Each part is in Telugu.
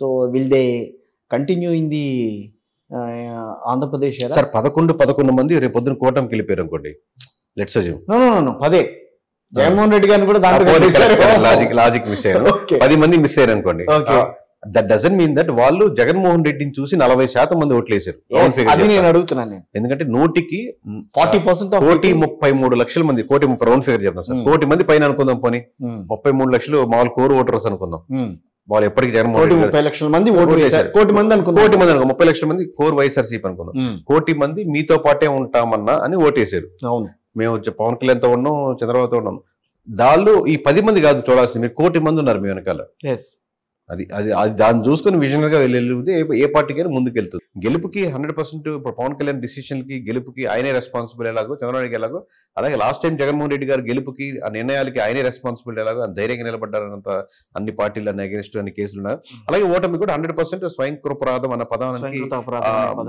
So will they continue in the Andhra Pradesh sir 11 మంది రేపు పొద్దున కూటమికి వెళ్ళిపోయారు అనుకోండి, let's assume. No 10 Jaganmohan Reddy గారిని కూడా దాంట్లో లాజిక్ మిస్ అయ్యారు. 10 మంది మిస్ అయ్యారు అనుకోండి. దట్ డజంట్ మీన్ దట్ వాళ్ళు జగన్మోహన్ రెడ్డిని చూసి 40% మంది ఓట్లు వేసారు. అది నేను అడుగుతున్నాను. ఎందుకంటే నూటికి 40% 1,33,00,000 మంది, 1,30,00,000 రౌండ్ ఫిగర్ చెప్తాం సార్. 1,00,00,000 మంది పైన అనుకుందాం, పోనీ 33 లక్షలు మామూలు కోర్ ఓటర్స్ అనుకుందాం. వాళ్ళు ఎప్పటికీ జగన్మోహన్ రెడ్డి 30 లక్షల మంది ఓటు వేశారు. 1,00,00,000 మంది అనుకుందాం. 30 లక్షల మంది కోర్ వైఎస్ఆర్సీపీ అనుకుందాం. 1,00,00,000 మంది మీతో పాటే ఉంటామన్నా అని ఓటేశారు. అవును, మేము పవన్ కళ్యాణ్తో ఉన్నాం, చంద్రబాబుతో ఉన్నాం. దాళ్ళు ఈ 10 మంది కాదు చూడాల్సింది, మీరు 1,00,00,000 మంది ఉన్నారు మీ వెనకాల. అది అది అది దాన్ని చూసుకుని విజనర్ గా వెళ్ళితే ఏ పార్టీకైనా ముందుకు వెళ్తుంది. గెలుపుకి 100% ఇప్పుడు పవన్ కళ్యాణ్ డిసిషన్ కి గెలుపుకి ఆయనే రెస్పాన్సిబుల్ ఎలాగో, చంద్రబాబు ఎలాగో, అలాగే లాస్ట్ టైం జగన్మోహన్ రెడ్డి గారు గెలుపుకి ఆ నిర్ణయాలకి ఆయనే రెస్పాన్సిబుల్ ఎలాగో, ధైర్యంగా నిలబడ్డారంత అన్ని పార్టీలు అగేన్స్ట్ అన్ని కేసులు ఉన్నాయి. అలాగే ఓటమి కూడా 100% స్వయంకృపరాధం అన్న పదానికి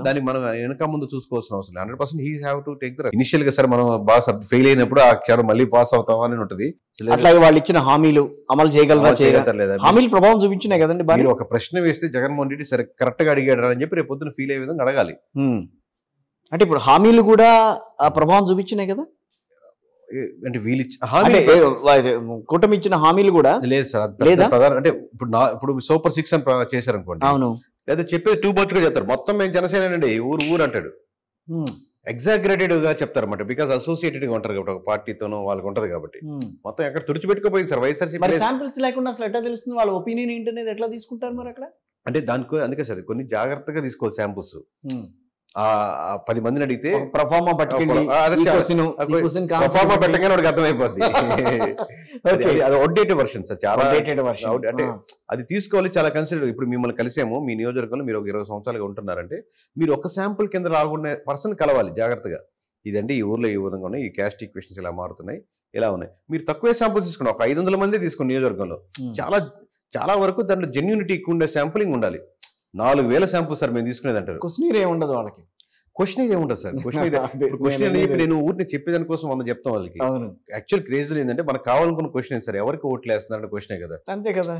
దాన్ని మనం వెనక ముందు చూసుకోవాల్సిన అవసరం. 100% he have to take the initial గా సార్ మనం బాగా ఫెయిల్ అయినప్పుడు ఆ క్షణం మళ్ళీ పాస్ అవుతామా అని ఉంటుంది. అట్లాగే వాళ్ళు ఇచ్చిన హామీలు అమలు చేయగలరా, హామీలు ప్రభావం చూపించినాయి కదండి. మీరు ఒక ప్రశ్న వేస్తే జగన్మోహన్ రెడ్డి సరే కరెక్ట్ గా అడిగాడు అని చెప్పి రేపు పొద్దున ఫీల్ అయ్యే విధంగా అడగాలి. అంటే ఇప్పుడు హామీలు కూడా ఆ ప్రభావం చూపించినాయి కదా. అంటే వీళ్ళు కూటమి ఇచ్చిన హామీలు కూడా లేదు సార్. ప్రధాన అంటే ఇప్పుడు సూపర్ 6 అని చేశారు అనుకోండి. అవును, లేదా చెప్పేది టూ మచ్ గా చెప్తారు. మొత్తం మేము జనసేన అండి ఊరు అంటాడు. ఎగ్జాగరేటెడ్ గా చెప్తారు అన్నమాట. బికాస్ అసోసియేటెడ్ గా ఉంటారు కాబట్టి ఒక పార్టీతోనో వాళ్ళకి ఉంటది కాబట్టి మొత్తం ఎక్కడ తుడిచిపెట్టుకోపోయింది సార్ వైఎస్ఆర్సీపీ. శాంపిల్స్ లేకుండా అసలు ఎట్లా తెలుస్తుంది వాళ్ళ ఒపీనియన్ ఏంటనేది, ఎట్లా తీసుకుంటారు మరి అక్కడ? అంటే దానికి అందుకే సార్ కొన్ని జాగ్రత్తగా తీసుకోవాలి శాంపుల్స్. 10 మందిని అడిగితే ప్రఫార్మా పెట్టగానే వాడికి అర్థమైపోద్ది. అది అవుట్డేటెడ్ వర్షన్ సార్, చాలా అంటే అది తీసుకోవాలి, చాలా కన్సిడర్. ఇప్పుడు మిమ్మల్ని కలిసేమో మీ నియోజకవర్గంలో మీరు 20 సంవత్సరాలుగా ఉంటున్నారంటే మీరు ఒక శాంపుల్ కింద రాకుండా పర్సన్ కలవాలి జాగ్రత్తగా. ఇదండి ఈ ఊర్లో ఈ విధంగా ఉన్నాయి, ఈ క్యాస్ట్ ఈక్వేషన్స్ ఇలా మారుతున్నాయి, ఇలా ఉన్నాయి. మీరు తక్కువే శాంపుల్స్ తీసుకోండి, ఒక 500 మంది తీసుకోండి నియోజకవర్గంలో. చాలా వరకు దాంట్లో జెన్యూనిటీ ఎక్కువ ఉండే శాంపులింగ్ ఉండాలి. 4,000 శాంపుల్స్ సార్ మేము తీసుకునేది అంటారు. క్వశ్చనీర్ ఏముండదు వాళ్ళకి. క్వశ్చన్ ఏముంటుంది సార్? క్వశ్చన్ నేను ఊరిని చెప్పేదాని కోసం మనం చెప్తాం వాళ్ళకి. యాక్చువల్ క్రేజ్ ఏంటంటే మనకు కావాలనుకున్న క్వశ్చన్ సార్, ఎవరికి ఓట్లు వేస్తున్నారనే క్వశ్చనే కదా. అంతే కదా.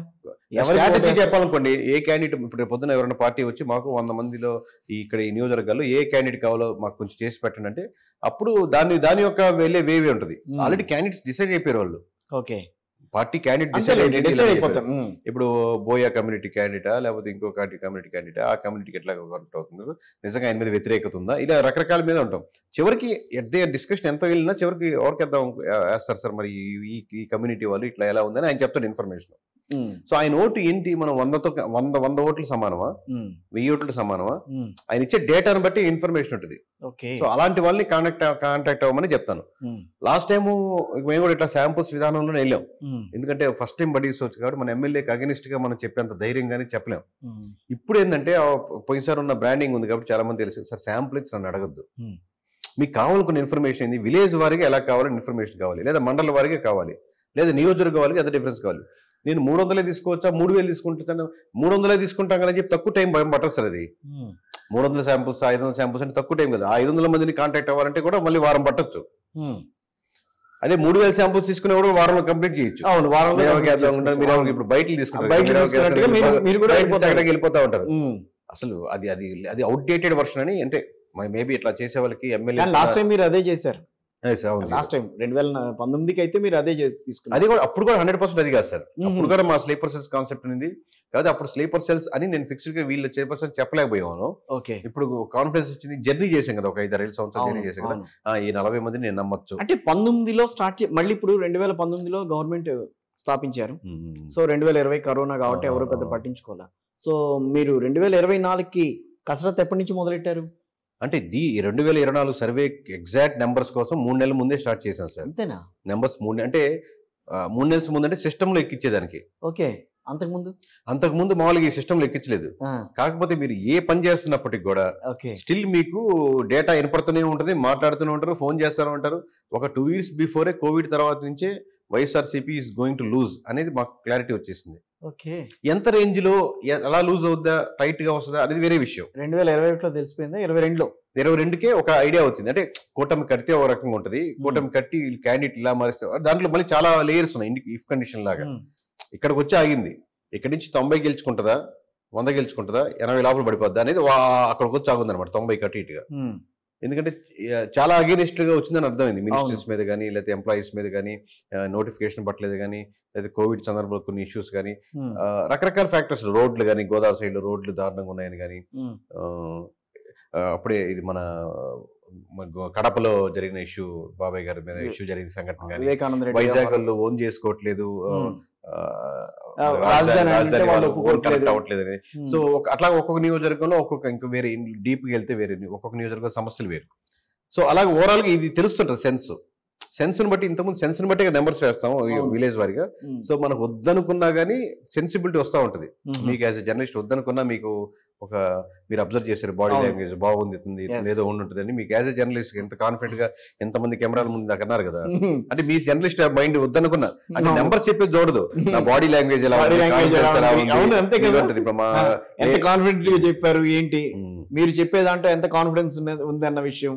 స్ట్రాటజీ చెప్పాలనుకోండి, ఏ క్యాండిడేట్ ఇప్పుడు పొద్దున ఎవరైనా పార్టీ వచ్చి మాకు 100 మందిలో ఇక్కడ ఈ నియోజకవర్గాల్లో ఏ క్యాండిడేట్ కావాలో మాకు కొంచెం చేసి పెట్టండి అంటే అప్పుడు దాని యొక్క వెళ్ళే వేవే ఉంటుంది. ఆల్రెడీ క్యాండిడేట్స్ డిసైడ్ అయిపోయారు వాళ్ళు. ఓకే, పార్టీ క్యాండిడేట్ డిసైడ్ అయిపోతాం. ఇప్పుడు బోయా కమ్యూనిటీ క్యాండిడేటా లేకపోతే ఇంకో కమ్యూనిటీ క్యాండిడేటా, ఆ కమ్యూనిటీకి ఎట్లా వర్క్ అవుతుంది, నిజంగా ఆయన మీద వ్యతిరేకత ఉందా, ఇలా రకరకాల మీద ఉంటాం. చివరికి డిస్కషన్ ఎంత వెళ్ళినా చివరికి ఎవరికి వేస్తారు సార్ మరి ఈ కమ్యూనిటీ వాళ్ళు ఇట్లా ఎలా ఉందని ఆయన చెప్తాడు ఇన్ఫర్మేషన్. సో ఆయన ఓటు ఏంటి, మనం 100 ఓట్లు సమానమా, 1000 ఓట్లు సమానమా, ఆయన ఇచ్చే డేటాను బట్టి ఇన్ఫర్మేషన్ ఉంటుంది. సో అలాంటి వాళ్ళని కాంటాక్ట్ అవ్వమని చెప్తాను. లాస్ట్ టైం మేము కూడా ఇట్లా శాంపుల్స్ విధానంలో వెళ్ళాం. ఎందుకంటే ఫస్ట్ టైం బడీ రిసర్చ్ కాబట్టి మన ఎమ్మెల్యేకి అగెనిస్ట్ గా మనం చెప్పేంత ధైర్యంగానే చెప్పలేం. ఇప్పుడు ఏంటంటే పోయినసారి ఉన్న బ్రాండింగ్ ఉంది కాబట్టి చాలా మంది తెలుసు సార్, శాంపుల్ ఇచ్చి నన్ను అడగద్దు, మీకు కావాలనుకున్న ఇన్ఫర్మేషన్ ఏంది, విలేజ్ వారికి ఎలా కావాలని ఇన్ఫర్మేషన్ కావాలి, లేదా మండల వారికి కావాలి, లేదా నియోజకవర్గ వారికి ఎంత డిఫరెన్స్ కావాలి. నేను 300 తీసుకోవచ్చా 3,000 తీసుకుంటాను, 300 తీసుకుంటాం కదా చెప్పి తక్కువ టైం పట్టదు సార్. అది 300 శాంపుల్స్ 500 శాంపుల్స్ అంటే తక్కువ టైం కదా. 500 మందిని కాంటాక్ట్ అవ్వాలంటే కూడా మళ్ళీ వారం పట్టొచ్చు. అదే 3,000 శాంపుల్స్ తీసుకునే కూడా వారంలో కంప్లీట్ చేయొచ్చు. ఇప్పుడు బయటలు తీసుకుంటారు వెళ్ళిపోతా ఉంటారు. అసలు అది అవుట్డేటెడ్ వర్షన్ అని. అంటే మేబీ ఇట్లా చేసే వాళ్ళకి ఎమ్మెల్యే లాస్ట్ టైం మీరు అదే చేశారు. లాస్ట్ టైం 2019కి అయితే మీరు అదే తీసుకున్నారు. అది కూడా అప్పుడు కూడా 100% అది కాదు సార్. అప్పుడు కూడా మా స్లీపర్ సెల్స్ కాన్సెప్ట్ ఉంది కాదు. అప్పుడు స్లీపర్ సెల్స్ అని నేను ఫిక్స్డ్ గా వీళ్ళు చైర్పర్సన్ చెప్పలేకపోయాను. ఓకే, ఇప్పుడు కాన్ఫిడెన్స్ వచ్చింది. జర్నీ చేసాం కదా, ఒక 5-6 సంవత్సరాలు జర్నీ చేసాం కదా. ఈ 40 మందిని నేను నమ్మొచ్చు. అంటే 19లో స్టార్ట్ మళ్ళీ ఇప్పుడు 2019లో గవర్నమెంట్ స్థాపించారు. సో 2020 కరోనా కాబట్టి ఎవరు పెద్ద పట్టించుకోవాలా. సో మీరు 2024కి కసరత్ ఎప్పటి నుంచి మొదలెట్టారు? అంటే 2024 సర్వే ఎగ్జాక్ట్ నెంబర్స్ కోసం 3 నెలల ముందే స్టార్ట్ చేశాం సార్. అంతేనా? నెంబర్స్ 3 అంటే 3 నెలల ముందు అంటే సిస్టమ్ లో ఎక్కించేదానికి. ఓకే, అంతకుముందు మామూలుగా ఈ సిస్టమ్ లో ఎక్కించలేదు. కాకపోతే మీరు ఏ పని చేస్తున్నప్పటికి కూడా స్టిల్ మీకు డేటా వినపడుతూనే ఉంటుంది, మాట్లాడుతూనే ఉంటారు, ఫోన్ చేస్తూనే ఉంటారు. ఒక 2 years బిఫోరే కోవిడ్ తర్వాత నుంచే YSRCP is going to lose అనేది మాకు క్లారిటీ వచ్చేసింది. ఓకే, ఎంత రేంజ్ లో ఎలా లూజ్ అవుద్దా, టైట్ గా వస్తుందా అనేది వేరే విషయం. 2021లో తెలిసిపోయిందా? 22కే ఒక ఐడియా వచ్చింది. అంటే కూటమి కడితే ఒక రకంగా ఉంటుంది, కూటమి కట్టి క్యాండిడేట్ ఇలా మారిస్తే దాంట్లో మళ్ళీ చాలా లేయర్స్ ఉన్నాయి. ఇఫ్ కండిషన్ లాగా ఇక్కడికి వచ్చి ఆగింది. ఇక్కడి నుంచి 90 గెలుచుకుంటుందా, 100 గెలుచుకుంటుందా 80 లోపల పడిపోద్దా అనేది అక్కడికి వచ్చి ఆగుంది అనమాట 90 కట్టి ఇటుగా. ఎందుకంటే చాలా అగేనిస్ట్ గా వచ్చిందని అర్థమైంది మినిస్ట్రీస్ మీద కానీ లేకపోతే ఎంప్లాయీస్ మీద కానీ నోటిఫికేషన్ పట్టలేదు కానీ లేదా కోవిడ్ సందర్భంలో కొన్ని ఇష్యూస్ కానీ రకరకాల ఫ్యాక్టర్స్ రోడ్లు కానీ గోదావరి సైడ్ లో రోడ్లు దారుణంగా ఉన్నాయని కానీ అప్పుడే ఇది మన కడపలో జరిగిన ఇష్యూ బాబాయ్ గారి మీద ఇష్యూ జరిగిన సంఘటన కానీ వైజాగ్ వాళ్ళు ఓన్ చేసుకోవట్లేదు అవ్వట్లేదు. సో అట్లా ఒక్కొక్క నియోజకవర్గంలో ఒక్కొక్క ఇంకా వేరే డీప్ గా వెళ్తే వేరే ఒక్కొక్క నియోజకవర్గం సమస్యలు వేరు. సో అలాగే ఓవరాల్ గా ఇది తెలుస్తుంటది సెన్స్ ని బట్టి ఇంతకుముందు సెన్స్ ని బట్టి నెంబర్స్ వేస్తాము విలేజ్ వారిగా. సో మనకు వద్దనుకున్నా గానీ సెన్సిబిలిటీ వస్తూ ఉంటది. మీకు యాజ్ ఎ జర్నలిస్ట్ వద్దనుకున్నా మీకు ఒక మీరు అబ్జర్వ్ చేశారు బాడీ లాంగ్వేజ్ బాగుంది ఏదో ఉండుంటుంది అని మీకు యాజ్ ఎ జర్నలిస్ట్ ఎంత కాన్ఫిడెంట్ గా ఎంతమంది కెమెరాల ముందు దాకా అన్నారు కదా. అంటే మీ జర్నలిస్ట్ మైండ్ వద్దనుకున్నా అంటే నెంబర్ చెప్పేది చూడదు నా బాడీ లాంగ్వేజ్ ఎలా ఎంత కాన్ఫిడెంట్ గా చెప్పారు ఏంటి మీరు చెప్పే దాంట్లో ఎంత కాన్ఫిడెన్స్ ఉంది అన్న విషయం